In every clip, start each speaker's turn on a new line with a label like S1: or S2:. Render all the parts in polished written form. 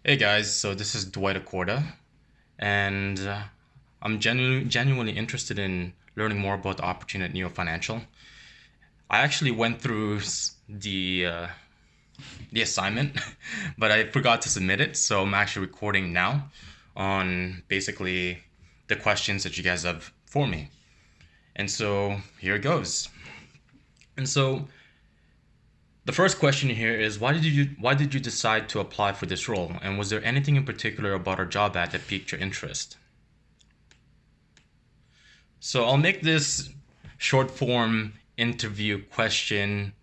S1: Hey guys, so this is Dwight Accorda, and I'm genuinely interested in learning more about the opportunity at Neo Financial. I actually went through the assignment, but I forgot to submit it, so I'm actually recording now on basically the questions that you guys have for me. And so here it goes. And so the first question here is why did you decide to apply for this role, and was there anything in particular about our job ad that piqued your interest? So I'll make this short form interview question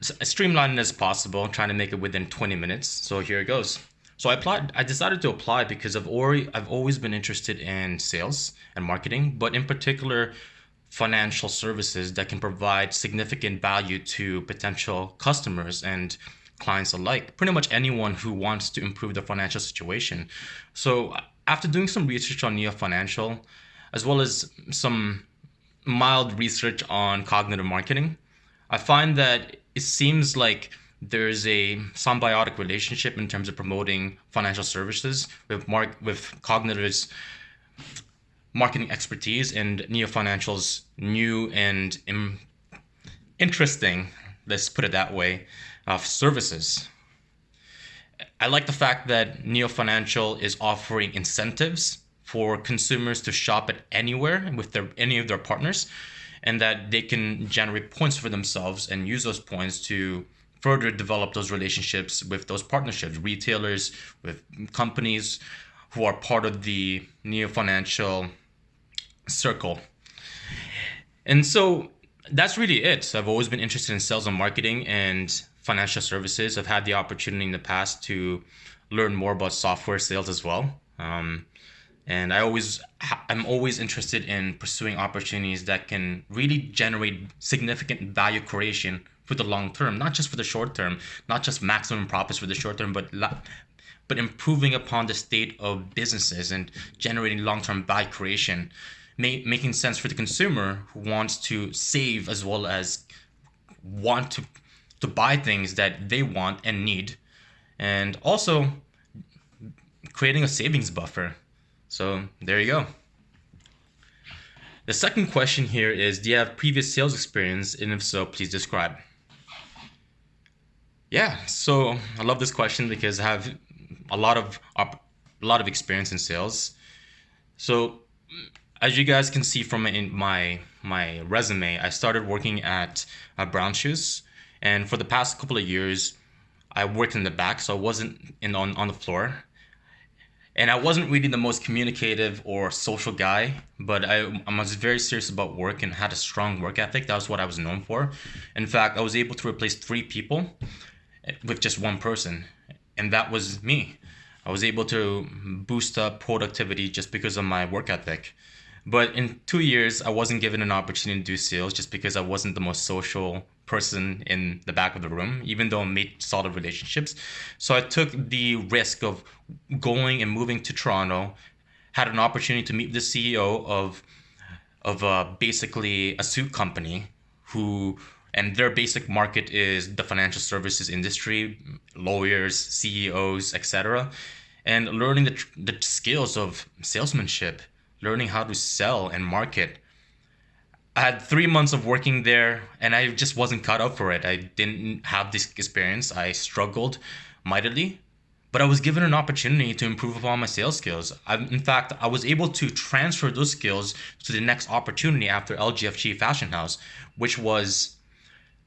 S1: as streamlined as possible, trying to make it within 20 minutes. So here it goes. So I decided to apply because I've always been interested in sales and marketing, but in particular financial services that can provide significant value to potential customers and clients alike. Pretty much anyone who wants to improve their financial situation. So after doing some research on Neo Financial, as well as some mild research on cognitive marketing, I find that it seems like there's a symbiotic relationship in terms of promoting financial services with Cognitive's marketing expertise and Neo Financial's new and interesting, let's put it that way, services. I like the fact that Neo Financial is offering incentives for consumers to shop at anywhere with any of their partners, and that they can generate points for themselves and use those points to further develop those relationships with those partnerships, retailers, with companies who are part of the Neo Financial circle. And so that's really it. So I've always been interested in sales and marketing and financial services. I've had the opportunity in the past to learn more about software sales as well. And I'm always interested in pursuing opportunities that can really generate significant value creation for the long term, not just for the short term, not just maximum profits for the short term, but improving upon the state of businesses and generating long-term value creation, making sense for the consumer who wants to save as well as want to buy things that they want and need, and also creating a savings buffer. So there you go. The second question here is, do you have previous sales experience? And if so, please describe. Yeah, so I love this question because I have a lot of experience in sales. So as you guys can see from my resume, I started working at Brown Shoes, and for the past couple of years, I worked in the back, so I wasn't on the floor. And I wasn't really the most communicative or social guy, but I was very serious about work and had a strong work ethic. That was what I was known for. In fact, I was able to replace three people with just one person, and that was me. I was able to boost up productivity just because of my work ethic. But in 2 years, I wasn't given an opportunity to do sales just because I wasn't the most social person in the back of the room, even though I made solid relationships. So I took the risk of going and moving to Toronto, had an opportunity to meet the CEO of basically a suit company who and their basic market is the financial services industry, lawyers, CEOs, etc. And learning the skills of salesmanship, learning how to sell and market. I had 3 months of working there and I just wasn't cut out for it. I didn't have this experience. I struggled mightily, but I was given an opportunity to improve upon my sales skills. In fact, I was able to transfer those skills to the next opportunity after LGFG Fashion House, which was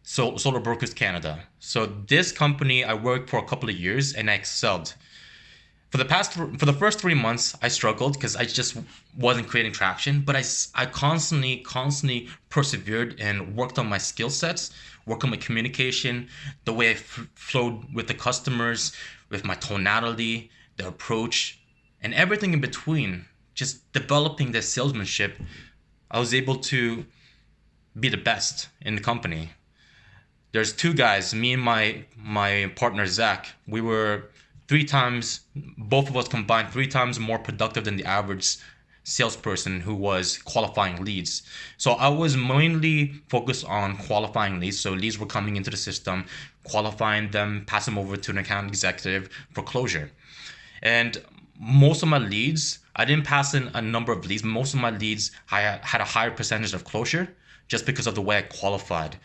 S1: Solar Brokers Canada. So this company I worked for a couple of years and I excelled. For the first 3 months, I struggled because I just wasn't creating traction. But I constantly persevered and worked on my skill sets, worked on my communication, the way I flowed with the customers, with my tonality, the approach, and everything in between. Just developing the salesmanship, I was able to be the best in the company. There's two guys, me and my partner Zach. We were three times, both of us combined, three times more productive than the average salesperson who was qualifying leads. So I was mainly focused on qualifying leads. So leads were coming into the system. qualifying them, pass them over to an account executive for closure. And most of my leads, I didn't pass in a number of leads. Most of my leads, I had a higher percentage of closure just because of the way I qualified.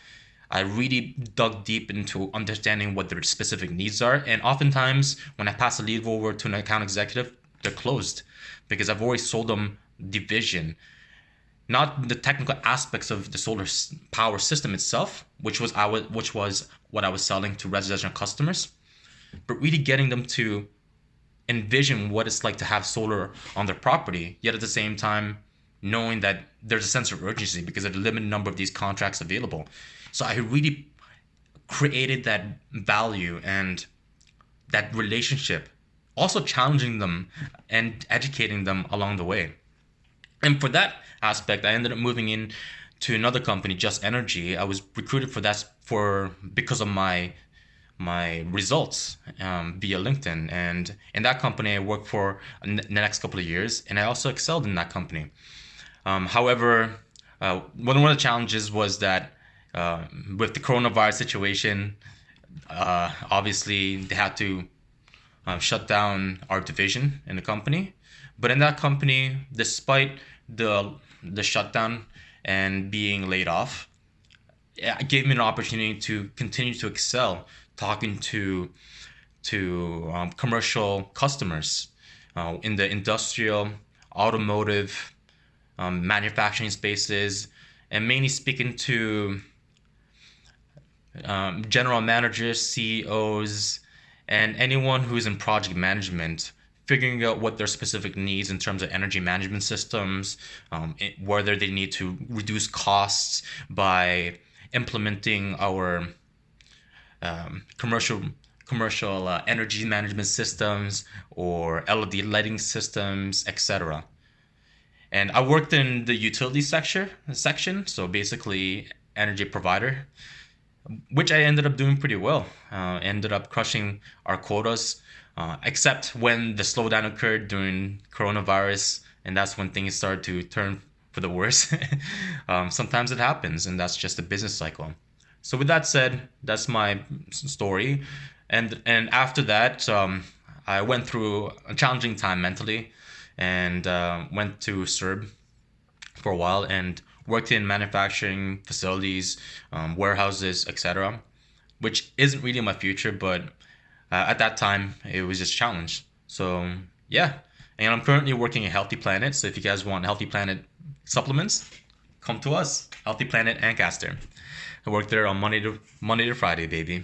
S1: I really dug deep into understanding what their specific needs are. And oftentimes, when I pass a lead over to an account executive, they're closed because I've already sold them the vision, not the technical aspects of the solar power system itself, which was what I was selling to residential customers, but really getting them to envision what it's like to have solar on their property, yet at the same time knowing that there's a sense of urgency because of the limited number of these contracts available. So I really created that value and that relationship, also challenging them and educating them along the way. And for that aspect, I ended up moving in to another company, Just Energy. I was recruited for that because of my results via LinkedIn. And in that company, I worked for the next couple of years, and I also excelled in that company. However, one of the challenges was that with the coronavirus situation, obviously they had to shut down our division in the company. But in that company, despite the shutdown and being laid off, it gave me an opportunity to continue to excel, talking to commercial customers in the industrial, automotive, manufacturing spaces, and mainly speaking to general managers, CEOs, and anyone who's in project management, figuring out what their specific needs in terms of energy management systems, whether they need to reduce costs by implementing our commercial energy management systems or LED lighting systems, etc. And I worked in the utility section, so basically energy provider, which I ended up doing pretty well. Ended up crushing our quotas, except when the slowdown occurred during coronavirus, and that's when things started to turn for the worse. Sometimes it happens, and that's just a business cycle. So with that said, that's my story, and after that, I went through a challenging time mentally, and went to SERB for a while and worked in manufacturing facilities, warehouses, etc., which isn't really my future, but at that time it was just a challenge. So yeah, and I'm currently working at Healthy Planet. So if you guys want Healthy Planet supplements, come to us, Healthy Planet Ancaster. I work there on Monday to Friday, baby.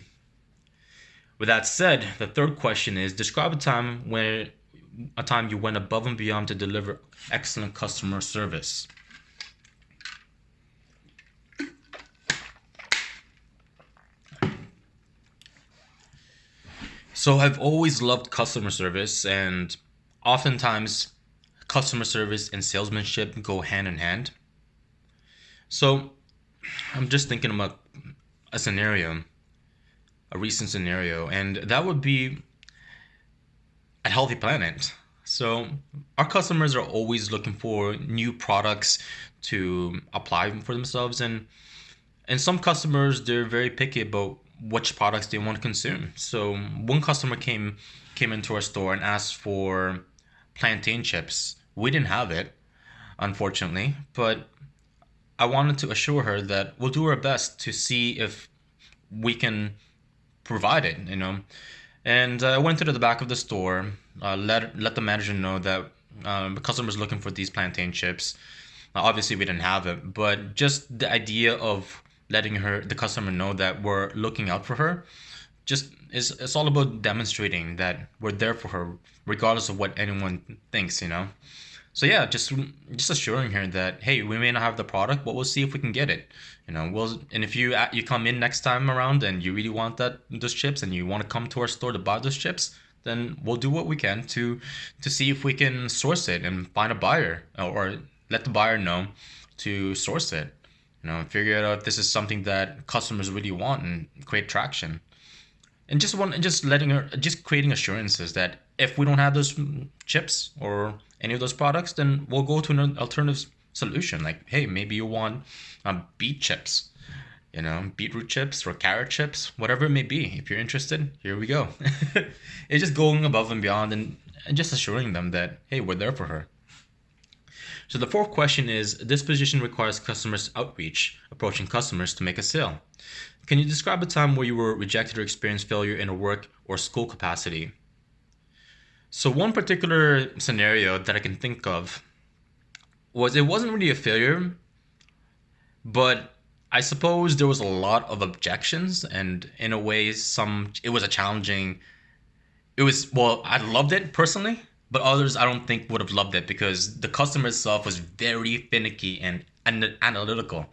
S1: With that said, the third question is describe a time you went above and beyond to deliver excellent customer service. So I've always loved customer service, and oftentimes customer service and salesmanship go hand in hand. So I'm just thinking about a scenario, a recent scenario, and that would be a Healthy Planet. So our customers are always looking for new products to apply for themselves, and some customers, they're very picky about which products they want to consume. So one customer came into our store and asked for plantain chips. We didn't have it, unfortunately, but I wanted to assure her that we'll do our best to see if we can provide it. And I went to the back of the store, let the manager know that the customer's looking for these plantain chips. Obviously, we didn't have it, but just the idea of letting the customer know that we're looking out for her, just it's all about demonstrating that we're there for her, regardless of what anyone thinks. So yeah, just assuring her that hey, we may not have the product, but we'll see if we can get it. And if you come in next time around and you really want those chips and you want to come to our store to buy those chips, then we'll do what we can to see if we can source it and find a buyer, or let the buyer know to source it. Figure out if this is something that customers really want and create traction. And just creating assurances that if we don't have those chips or any of those products, then we'll go to an alternative solution. Like, hey, maybe you want beet chips. beetroot chips or carrot chips, whatever it may be. If you're interested, here we go. It's just going above and beyond and just assuring them that, hey, we're there for her. So the fourth question is, this position requires customers outreach, approaching customers to make a sale. Can you describe a time where you were rejected or experienced failure in a work or school capacity? So one particular scenario that I can think of was, it wasn't really a failure, but I suppose there was a lot of objections, and in a way, it was a challenging. It was, well, I loved it personally, but others I don't think would have loved it because the customer itself was very finicky and analytical.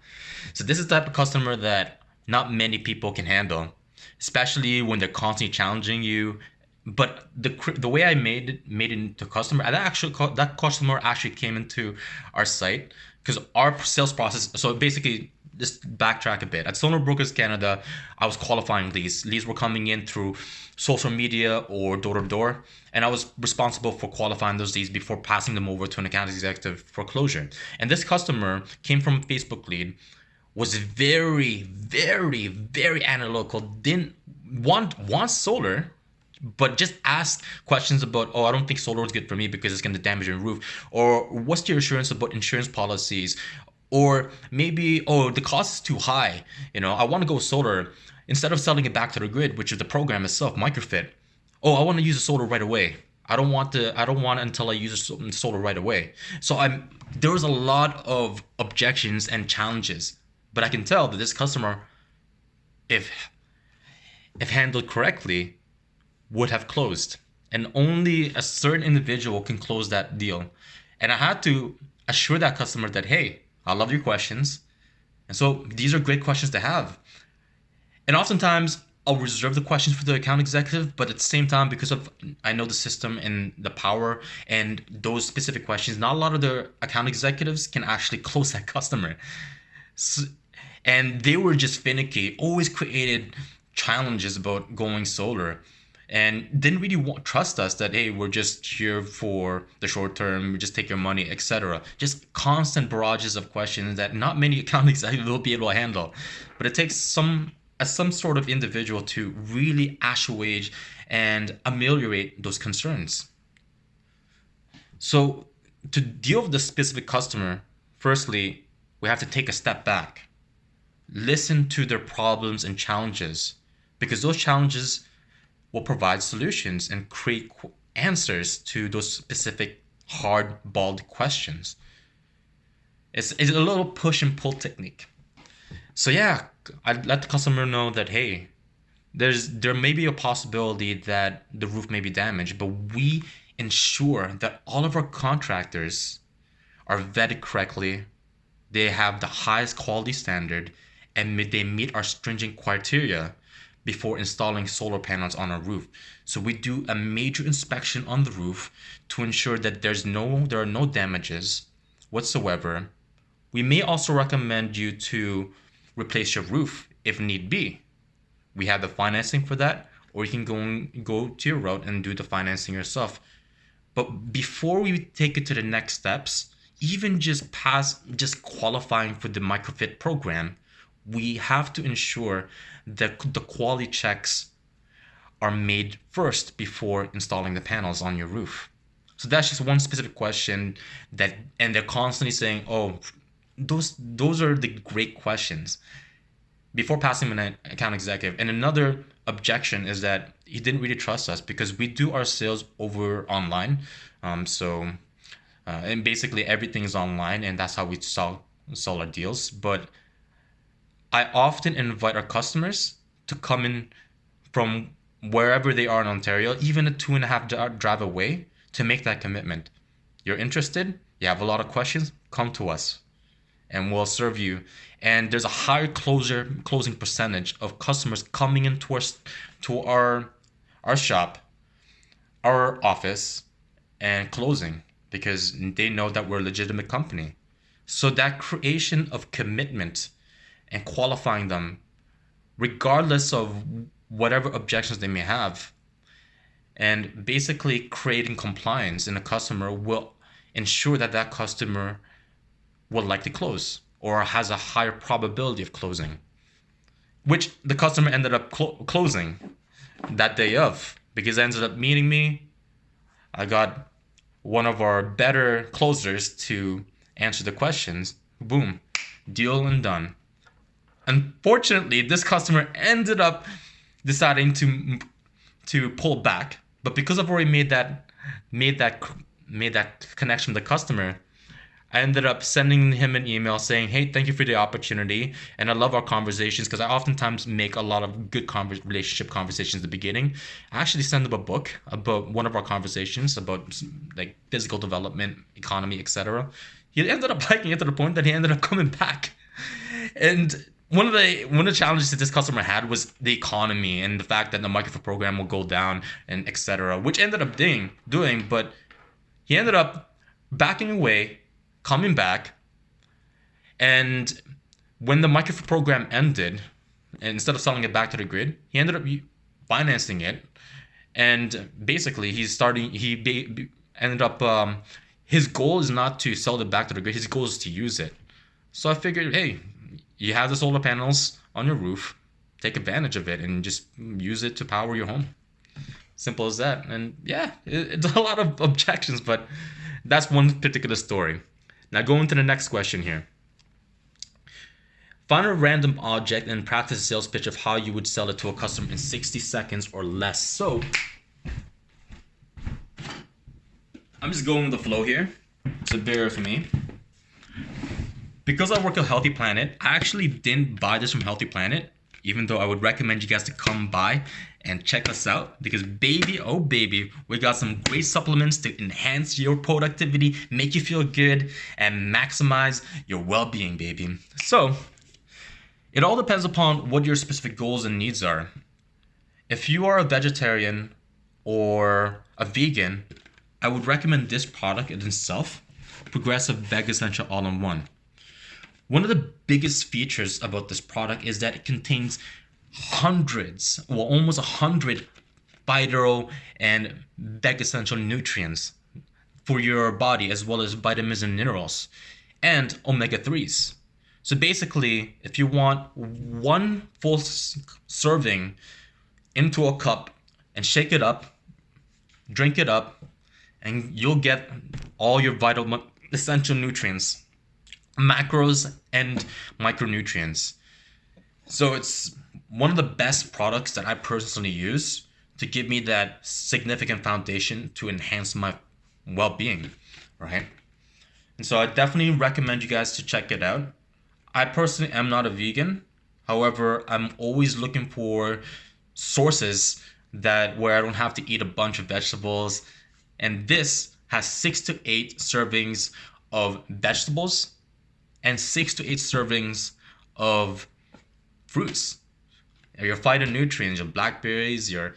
S1: So this is the type of customer that not many people can handle, especially when they're constantly challenging you. But the way I made it into customer, that customer actually came into our site because our sales process. So basically, just backtrack a bit. At Sonar Brokers Canada, I was qualifying leads. Leads were coming in through social media or door to door, and I was responsible for qualifying those leads before passing them over to an account executive for closure. And this customer came from a Facebook lead, was very, very, very analytical, didn't want solar, but just asked questions about, oh, I don't think solar is good for me because it's going to damage your roof, or what's your assurance about insurance policies, or maybe, oh, the cost is too high, I want to go solar instead of selling it back to the grid, which is the program itself, microfit. Oh, I want to use the solar right away. I don't want until I use the solar right away. So there was a lot of objections and challenges, but I can tell that this customer, if handled correctly, would have closed. And only a certain individual can close that deal. And I had to assure that customer that, hey, I love your questions. And so these are great questions to have. And oftentimes I'll reserve the questions for the account executive, but at the same time, because I know the system and the power and those specific questions, not a lot of the account executives can actually close that customer. So, and they were just finicky, always created challenges about going solar, and didn't really trust us that, hey, we're just here for the short term, we just take your money, etc. Just constant barrages of questions that not many account executives will be able to handle. But it takes some sort of individual to really assuage and ameliorate those concerns. So to deal with the specific customer, firstly, we have to take a step back, listen to their problems and challenges, because those challenges will provide solutions and create answers to those specific hard-balled questions. It's a little push and pull technique. So yeah, I'd let the customer know that, hey, there may be a possibility that the roof may be damaged, but we ensure that all of our contractors are vetted correctly, they have the highest quality standard, and they meet our stringent criteria before installing solar panels on our roof. So we do a major inspection on the roof to ensure that there are no damages whatsoever. We may also recommend you to replace your roof if need be. We have the financing for that, or you can go to your route and do the financing yourself. But before we take it to the next steps, even just qualifying for the microfit program, we have to ensure that the quality checks are made first before installing the panels on your roof. So that's just one specific question and they're constantly saying, oh, those are the great questions before passing them an account executive. And another objection is that he didn't really trust us because we do our sales over online. And basically everything is online, and that's how we sell our deals. But I often invite our customers to come in from wherever they are in Ontario, even a 2.5 drive away, to make that commitment. You're interested? You have a lot of questions? Come to us and we'll serve you. And there's a higher closing percentage of customers coming into our shop, our office, and closing because they know that we're a legitimate company. So that creation of commitment and qualifying them, regardless of whatever objections they may have, and basically creating compliance in a customer will ensure that customer will likely close or has a higher probability of closing. which the customer ended up closing that day of, because they ended up meeting me. I got one of our better closers to answer the questions. Boom, deal and done. Unfortunately, this customer ended up deciding to pull back, but because I've already made that made that connection with the customer, I ended up sending him an email saying, "Hey, thank you for the opportunity, and I love our conversations because I oftentimes make a lot of good relationship conversations at the beginning." I actually sent him a book about one of our conversations about like physical development, economy, etc. He ended up liking it to the point that he ended up coming back. And one of the challenges that this customer had was the economy and the fact that the market for program will go down and etc. Which ended up doing, but he ended up backing away, coming back, and when the market for program ended, and instead of selling it back to the grid, he ended up financing it, and basically ended up his goal is not to sell it back to the grid. His goal is to use it. So I figured, hey, you have the solar panels on your roof, take advantage of it and just use it to power your home. Simple as that. And yeah, it's a lot of objections, but that's one particular story. Now going to the next question here. Find a random object and practice a sales pitch of how you would sell it to a customer in 60 seconds or less. So I'm just going with the flow here, so bear with me. Because I work at Healthy Planet, I actually didn't buy this from Healthy Planet, even though I would recommend you guys to come by and check us out, because baby, oh baby, we got some great supplements to enhance your productivity, make you feel good, and maximize your well-being, baby. So it all depends upon what your specific goals and needs are. If you are a vegetarian or a vegan, I would recommend this product in itself, Progressive Vega Essential All-in-One. One of the biggest features about this product is that it contains almost 100 phyto and veg essential nutrients for your body, as well as vitamins and minerals and omega-3s. So basically, if you want one full serving into a cup and shake it up, drink it up, and you'll get all your vital essential nutrients, macros and micronutrients. So it's one of the best products that I personally use to give me that significant foundation to enhance my well-being, right? And so I definitely recommend you guys to check it out. I personally am not a vegan. However, I'm always looking for sources where I don't have to eat a bunch of vegetables. And this has 6 to 8 servings of vegetables and 6 to 8 servings of fruits. Your phytonutrients, your blackberries, your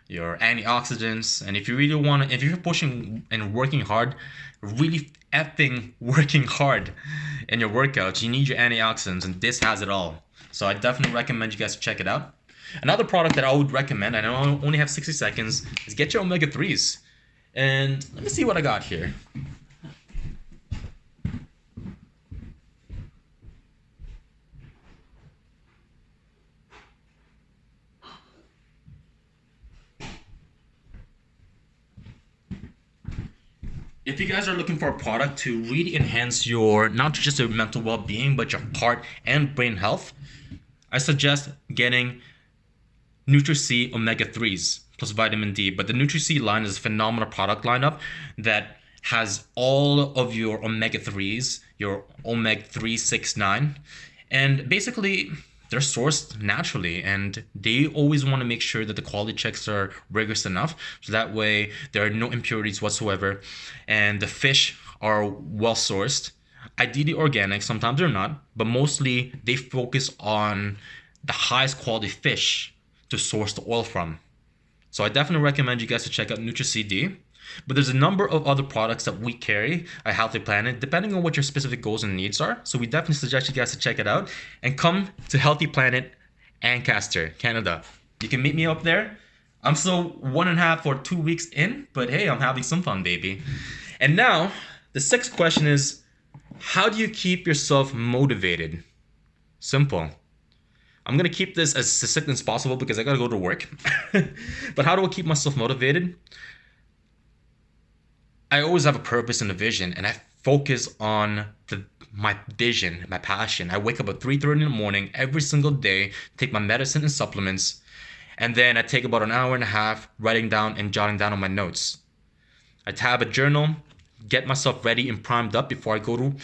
S1: antioxidants. And if you really want to, if you're pushing and working hard, really effing working hard in your workouts, you need your antioxidants, and this has it all. So I definitely recommend you guys check it out. Another product that I would recommend, and I only have 60 seconds, is get your omega-3s. And let me see what I got here. If you guys are looking for a product to really enhance your, not just your mental well-being, but your heart and brain health, I suggest getting Nutri-C Omega-3s plus vitamin D. But the Nutri-C line is a phenomenal product lineup that has all of your Omega-3s, your Omega-369, and basically they're sourced naturally, and they always want to make sure that the quality checks are rigorous enough, so that way there are no impurities whatsoever, and the fish are well sourced, ideally organic. Sometimes they're not, but mostly they focus on the highest quality fish to source the oil from. So I definitely recommend you guys to check out Nutri-CD. But there's a number of other products that we carry at Healthy Planet, depending on what your specific goals and needs are. So we definitely suggest you guys to check it out and come to Healthy Planet, Ancaster, Canada. You can meet me up there. I'm still 1.5 or 2 weeks in, but hey, I'm having some fun, baby. And now, the sixth question is, how do you keep yourself motivated? Simple. I'm gonna keep this as succinct as possible because I gotta go to work. But how do I keep myself motivated? I always have a purpose and a vision, and I focus on my vision, my passion. I wake up at 3:30 in the morning every single day, take my medicine and supplements, and then I take about an hour and a half writing down and jotting down on my notes. I tab a journal, get myself ready and primed up before I go to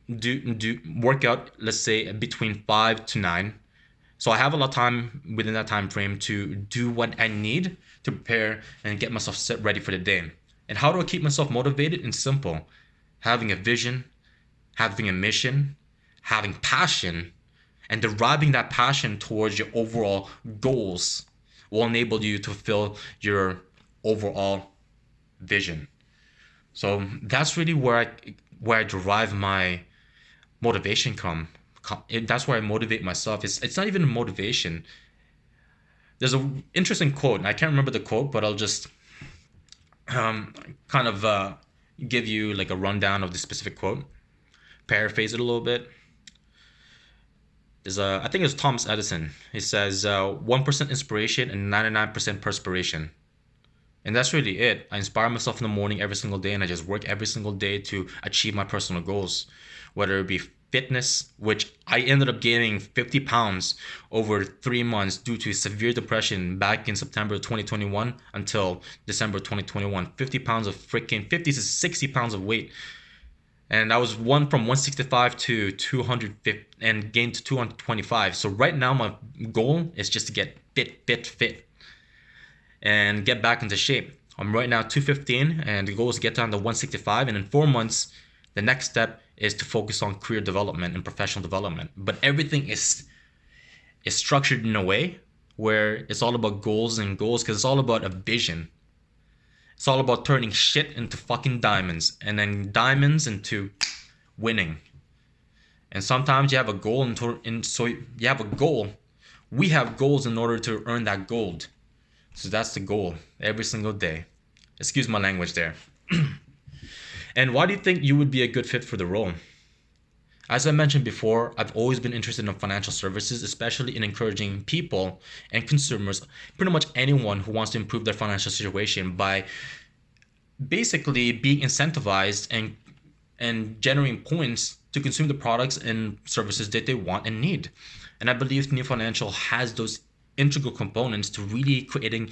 S1: do workout, let's say between 5 to 9. So I have a lot of time within that time frame to do what I need to prepare and get myself set ready for the day. And how do I keep myself motivated? And simple. Having a vision, having a mission, having passion, and deriving that passion towards your overall goals will enable you to fulfill your overall vision. So that's really where I derive my motivation from. That's where I motivate myself. It's not even a motivation. There's an interesting quote, and I can't remember the quote, but I'll just kind of give you like a rundown of the specific quote, paraphrase it a little bit. I think it's Thomas Edison. He says 1% inspiration and 99% perspiration. And that's really it. I inspire myself in the morning every single day, and I just work every single day to achieve my personal goals, whether it be fitness, which I ended up gaining 50 pounds over 3 months due to severe depression back in September 2021 until December 2021. 50 pounds of freaking 50 to 60 pounds of weight. And I was from 165 to 250 and gained to 225. So right now my goal is just to get fit and get back into shape. I'm right now 215, and the goal is to get down to 165. And in 4 months, the next step is to focus on career development and professional development. But everything is structured in a way where it's all about goals because it's all about a vision. It's all about turning shit into fucking diamonds, and then diamonds into winning. And sometimes you have a goal, so you have a goal. We have goals in order to earn that gold. So that's the goal every single day. Excuse my language there. And why do you think you would be a good fit for the role? As I mentioned before, I've always been interested in financial services, especially in encouraging people and consumers, pretty much anyone who wants to improve their financial situation by basically being incentivized and generating points to consume the products and services that they want and need. And I believe New Financial has those integral components to really creating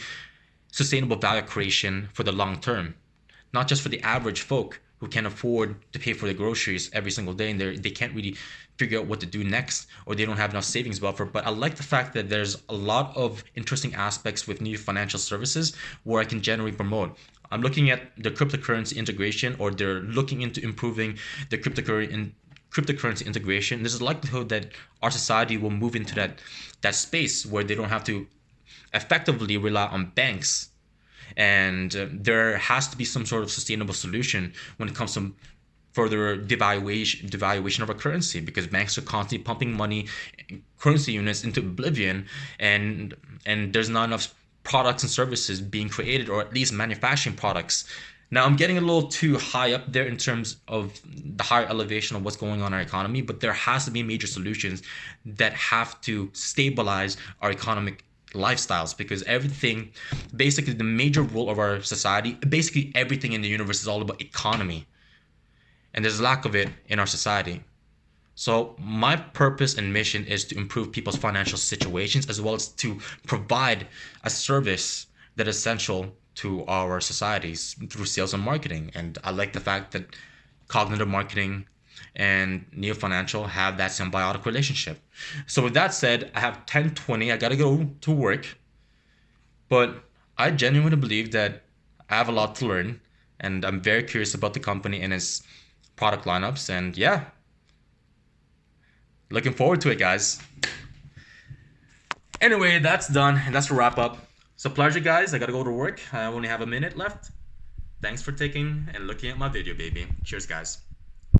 S1: sustainable value creation for the long term, not just for the average folk who can't afford to pay for the groceries every single day and they can't really figure out what to do next, or they don't have enough savings buffer. But I like the fact that there's a lot of interesting aspects with New Financial Services where I can generally promote. I'm looking at the cryptocurrency integration, or they're looking into improving the cryptocurrency integration. There's a likelihood that our society will move into that space where they don't have to effectively rely on banks. And there has to be some sort of sustainable solution when it comes to further devaluation of our currency, because banks are constantly pumping money, currency units into oblivion, and there's not enough products and services being created, or at least manufacturing products. Now, I'm getting a little too high up there in terms of the higher elevation of what's going on in our economy, but there has to be major solutions that have to stabilize our economic lifestyles, because everything, basically the major rule of our society, basically everything in the universe is all about economy, and there's a lack of it in our society. So my purpose and mission is to improve people's financial situations, as well as to provide a service that is essential to our societies through sales and marketing. And I like the fact that Cognitive Marketing and Neo Financial have that symbiotic relationship. So with that said, I have 10:20. I gotta go to work, but I genuinely believe that I have a lot to learn, and I'm very curious about the company and its product lineups. And yeah, looking forward to it, guys. Anyway, that's done, and that's a wrap up. It's a pleasure, guys. I gotta go to work. I only have a minute left. Thanks for taking and looking at my video, baby. Cheers, guys.